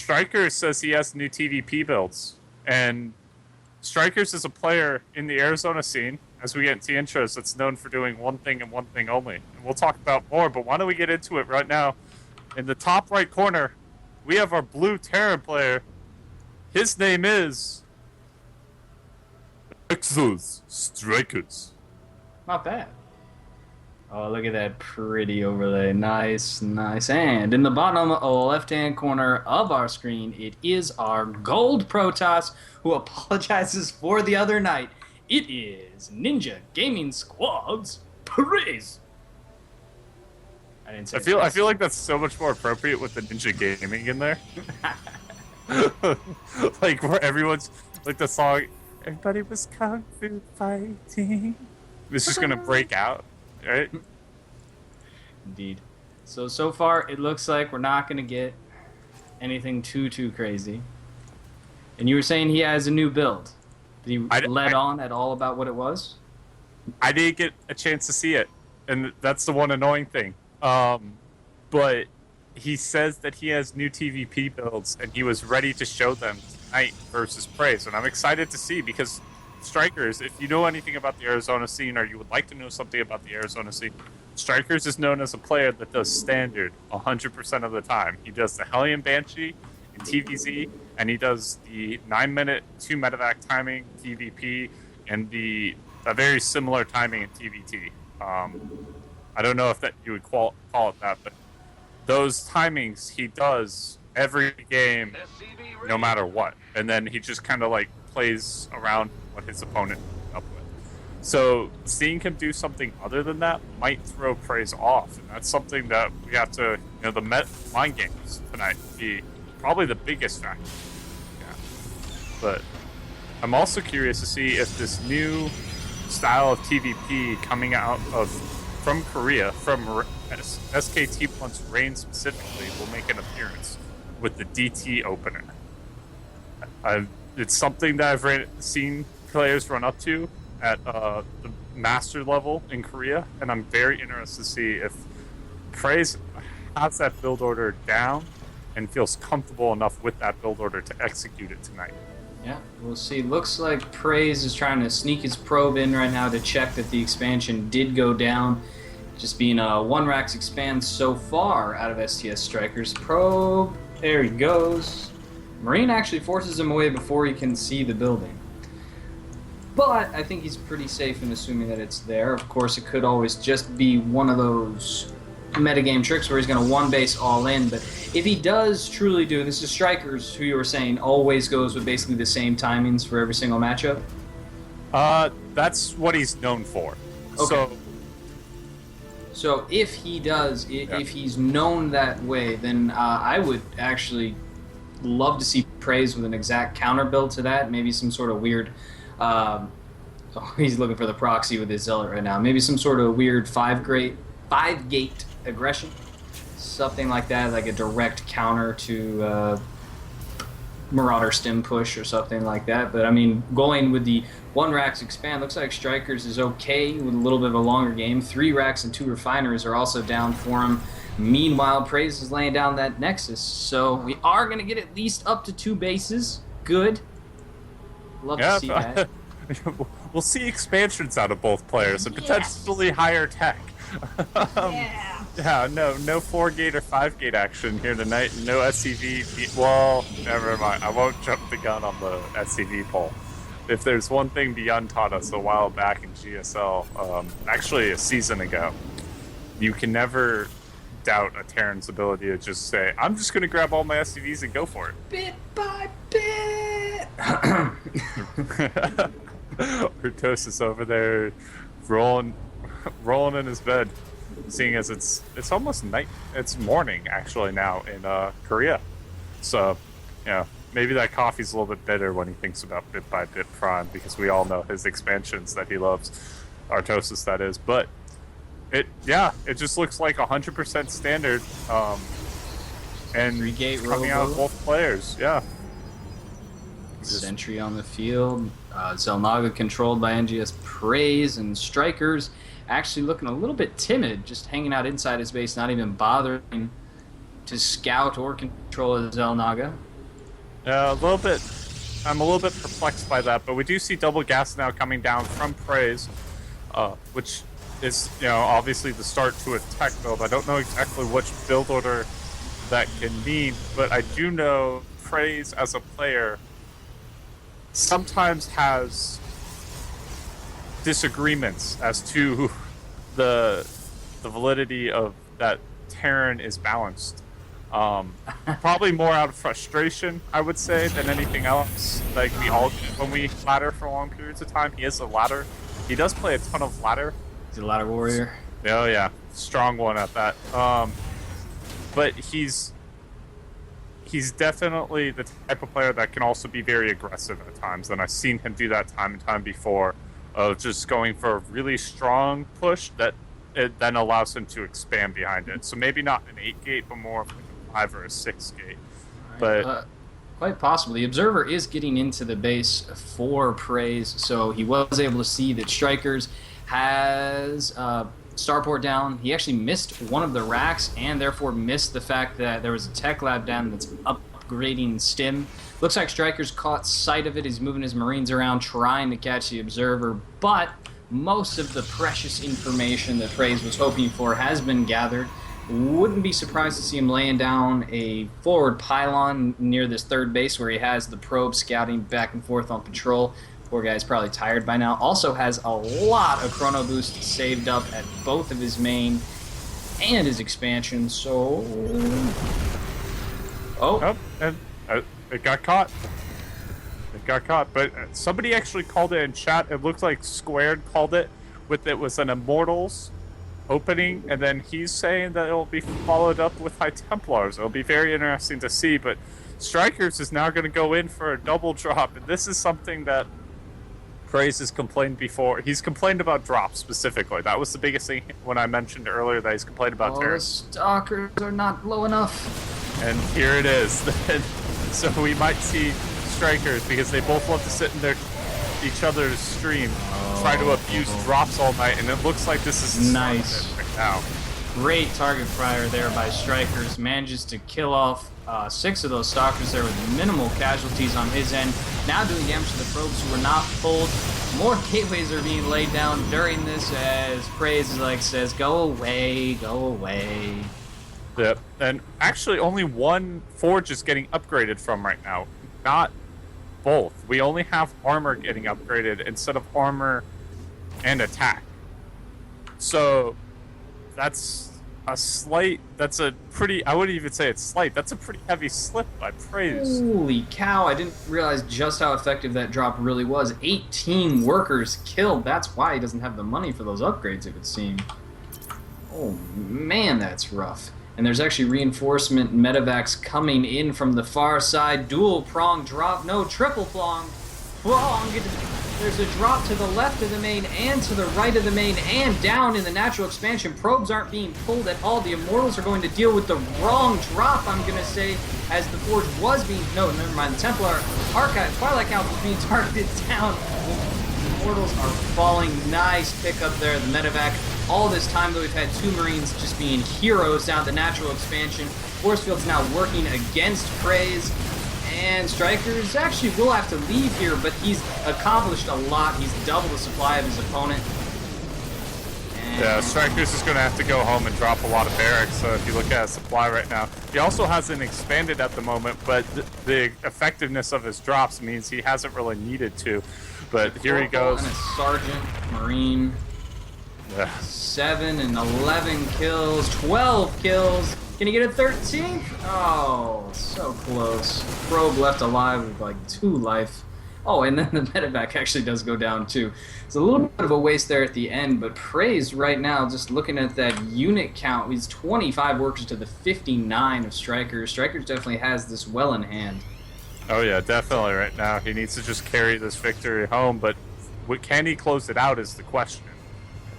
SC2 says he has new TVP builds, and SC2 is a player in the Arizona scene, as we get into intros, that's known for doing one thing and one thing only. And we'll talk about more, but why don't we get into it right now? In the top right corner, we have our blue Terran player. His name is xO.Strykerz. Not bad. Oh, look at that pretty overlay. Nice, nice. And in the bottom left-hand corner of our screen, it is our gold Protoss, who apologizes for the other night. It is Ninja Gaming Squad's Praise. I feel like that's so much more appropriate with the Ninja Gaming in there. Like where everyone's like the song, everybody was kung fu fighting. It's just gonna break out, right? Indeed. So far it looks like we're not gonna get anything too crazy. And you were saying he has a new build. Did he let on at all about what it was? I didn't get a chance to see it, and that's the one annoying thing. But he says that he has new TVP builds, and he was ready to show them tonight versus Praise, and I'm excited to see, because SC2, if you know anything about the Arizona scene, or you would like to know something about the Arizona scene, SC2 is known as a player that does standard 100% of the time. He does the Hellion Banshee in TVZ, and he does the 9-minute 2 medevac timing TVP, and a very similar timing in TVT. I don't know if that you would call it that, but those timings he does every game, no matter what, and then he just kind of like plays around what his opponent up with. So seeing him do something other than that might throw Praise off, and that's something that we have to, the mind games tonight be probably the biggest factor. Yeah, but I'm also curious to see if this new style of TVP coming out from Korea, from SKT+'s Reign specifically, will make an appearance with the DT opener. It's something that I've seen players run up to at the master level in Korea, and I'm very interested to see if Praise has that build order down and feels comfortable enough with that build order to execute it tonight. Yeah, we'll see. Looks like Praise is trying to sneak his probe in right now to check that the expansion did go down. Just being a 1 Rax expand so far out of STS-Strykerz. Probe, there he goes. Marine actually forces him away before he can see the building. But I think he's pretty safe in assuming that it's there. Of course, it could always just be one of those metagame tricks where he's going to 1-base all in. But if he does truly do, this is SC2, who you were saying always goes with basically the same timings for every single matchup? That's what he's known for. Okay. So if he does, if he's known that way, then I would actually love to see Praise with an exact counter build to that. Maybe some sort of weird... he's looking for the proxy with his Zealot right now. Maybe some sort of weird 5-gate aggression. Something like that, like a direct counter to Marauder Stim Push or something like that. But I mean, going with the 1 Rax expand, looks like SC2 is okay with a little bit of a longer game. 3 Racks and 2 Refiners are also down for him. Meanwhile, Praise is laying down that Nexus. So we are going to get at least up to 2 bases. Good. Love to see that. We'll see expansions out of both players and potentially higher tech. Yeah, no 4-gate or 5-gate action here tonight. No SCV. Well, never mind. I won't jump the gun on the SCV poll. If there's one thing Beyond taught us a while back in GSL, actually a season ago, you can never doubt a Terran's ability to just say, I'm just going to grab all my SCVs and go for it. Bit by bit! Urtosis over there rolling in his bed, seeing as it's almost night. It's morning actually now in Korea. So, maybe that coffee's a little bit bitter when he thinks about Bit by Bit Prime, because we all know his expansions that he loves, Urtosis that is. But it just looks like 100% standard, and 3-gate coming out of both players. Yeah. Sentry on the field. Xel'Naga controlled by ngs.Praiise, and SC2 actually looking a little bit timid, just hanging out inside his base, not even bothering to scout or control his Xel'Naga. A little bit. I'm a little bit perplexed by that, but we do see double gas now coming down from Praise, which is, obviously the start to a tech build. I don't know exactly which build order that can mean, but I do know Praise as a player sometimes has disagreements as to the validity of that Terran is balanced. Probably more out of frustration, I would say, than anything else. Like, we all, when we ladder for long periods of time, he is a ladder. He does play a ton of ladder. He's a ladder warrior. Oh yeah, strong one at that. But he's definitely the type of player that can also be very aggressive at times, and I've seen him do that time and time before, of just going for a really strong push that it then allows him to expand behind it. So maybe not an 8-gate, but more of like a 5 or a 6-gate. But quite possibly. Observer is getting into the base for Praise, so he was able to see that SC2 has starport down. He actually missed one of the racks and therefore missed the fact that there was a tech lab down that's upgrading stim. Looks like SC2 caught sight of it. He's moving his Marines around trying to catch the Observer, but most of the precious information that Praise was hoping for has been gathered. Wouldn't be surprised to see him laying down a forward pylon near this third base where he has the probe scouting back and forth on patrol. Poor guy's probably tired by now. Also has a lot of chrono boost saved up at both of his main and his expansion, so... and it got caught. It got caught, but somebody actually called it in chat. It looked like Squared called it was an Immortals opening, and then he's saying that it'll be followed up with High Templars. It'll be very interesting to see, but SC2 is now going to go in for a double drop, and this is something that Praise has complained before. He's complained about drops specifically. That was the biggest thing when I mentioned earlier that he's complained about the stalkers are not low enough. And here it is. So we might see SC2 because they both love to sit in each other's stream, try to abuse drops all night, and it looks like this is nice right now. Great target fire there by SC2. Manages to kill off 6 of those stalkers there with minimal casualties on his end. Now doing damage to the probes who were not pulled. More gateways are being laid down during this as Praise says, go away, go away. Yep, and actually only one forge is getting upgraded from right now, not both. We only have armor getting upgraded instead of armor and attack. So that's a pretty, I wouldn't even say it's slight, that's a pretty heavy slip by Praise. Holy cow, I didn't realize just how effective that drop really was. 18 workers killed, that's why he doesn't have the money for those upgrades, it would seem. Oh man, that's rough. And there's actually reinforcement medevacs coming in from the far side. Dual prong drop, no, triple prong. There's a drop to the left of the main and to the right of the main and down in the natural expansion. Probes aren't being pulled at all. The Immortals are going to deal with the wrong drop, I'm going to say, as the Forge was being... No, never mind. The Templar Archive, Twilight Council is being targeted down. The Immortals are falling. Nice pickup there. The medevac. All this time, though, we've had 2 Marines just being heroes down the natural expansion. Force field's now working against Praise. And SC2 actually will have to leave here, but he's accomplished a lot. He's double the supply of his opponent. And yeah, SC2 is going to have to go home and drop a lot of barracks. So if you look at his supply right now, he also hasn't expanded at the moment, but the effectiveness of his drops means he hasn't really needed to. But here he goes. And a Sergeant, Marine. Yeah. 7 and 11 kills, 12 kills. Can he get a 13th? Oh, so close. Probe left alive with like 2 life. Oh, and then the medevac actually does go down too. It's a little bit of a waste there at the end, but Praise right now, just looking at that unit count, he's 25 workers to the 59 of SC2. SC2 definitely has this well in hand. Oh yeah, definitely right now. He needs to just carry this victory home, but can he close it out is the question.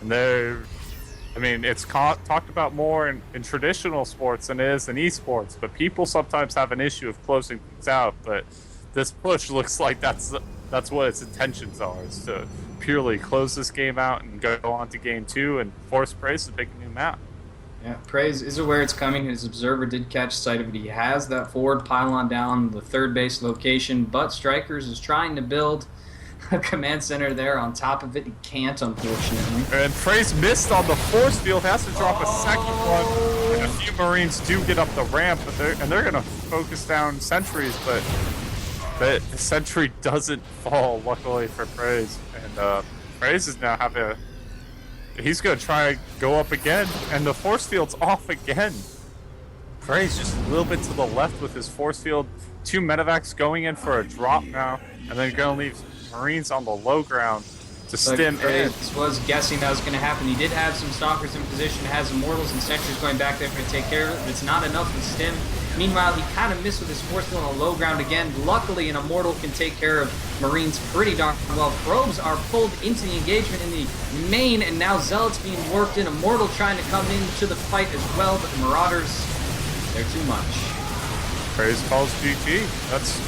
And I mean, it's talked about more in traditional sports than it is in esports, but people sometimes have an issue of closing things out. But this push looks like that's what its intentions are, is to purely close this game out and go on to game 2 and force Praise to pick a new map. Yeah, Praise is aware it's coming. His observer did catch sight of it. He has that forward pylon down the third base location, but Strykers is trying to build a command center there on top of it. He can't, unfortunately. And Praise missed on the force field, has to drop a second one. And a few Marines do get up the ramp, but they're going to focus down sentries, but the sentry doesn't fall, luckily for Praise. And Praise is now he's going to try to go up again, and the force field's off again. Praise just a little bit to the left with his force field. 2 medevacs going in for a drop now, and then going to leave Marines on the low ground to stim in. Praise was guessing that was going to happen. He did have some stalkers in position, has Immortals and Sentries going back there to take care of it, but it's not enough to stim. Meanwhile, he kind of missed with his force field on the low ground again. Luckily, an Immortal can take care of Marines pretty darn well. Probes are pulled into the engagement in the main, and now Zealots being worked in. Immortal trying to come into the fight as well, but the Marauders, they're too much. Praise calls GG. That's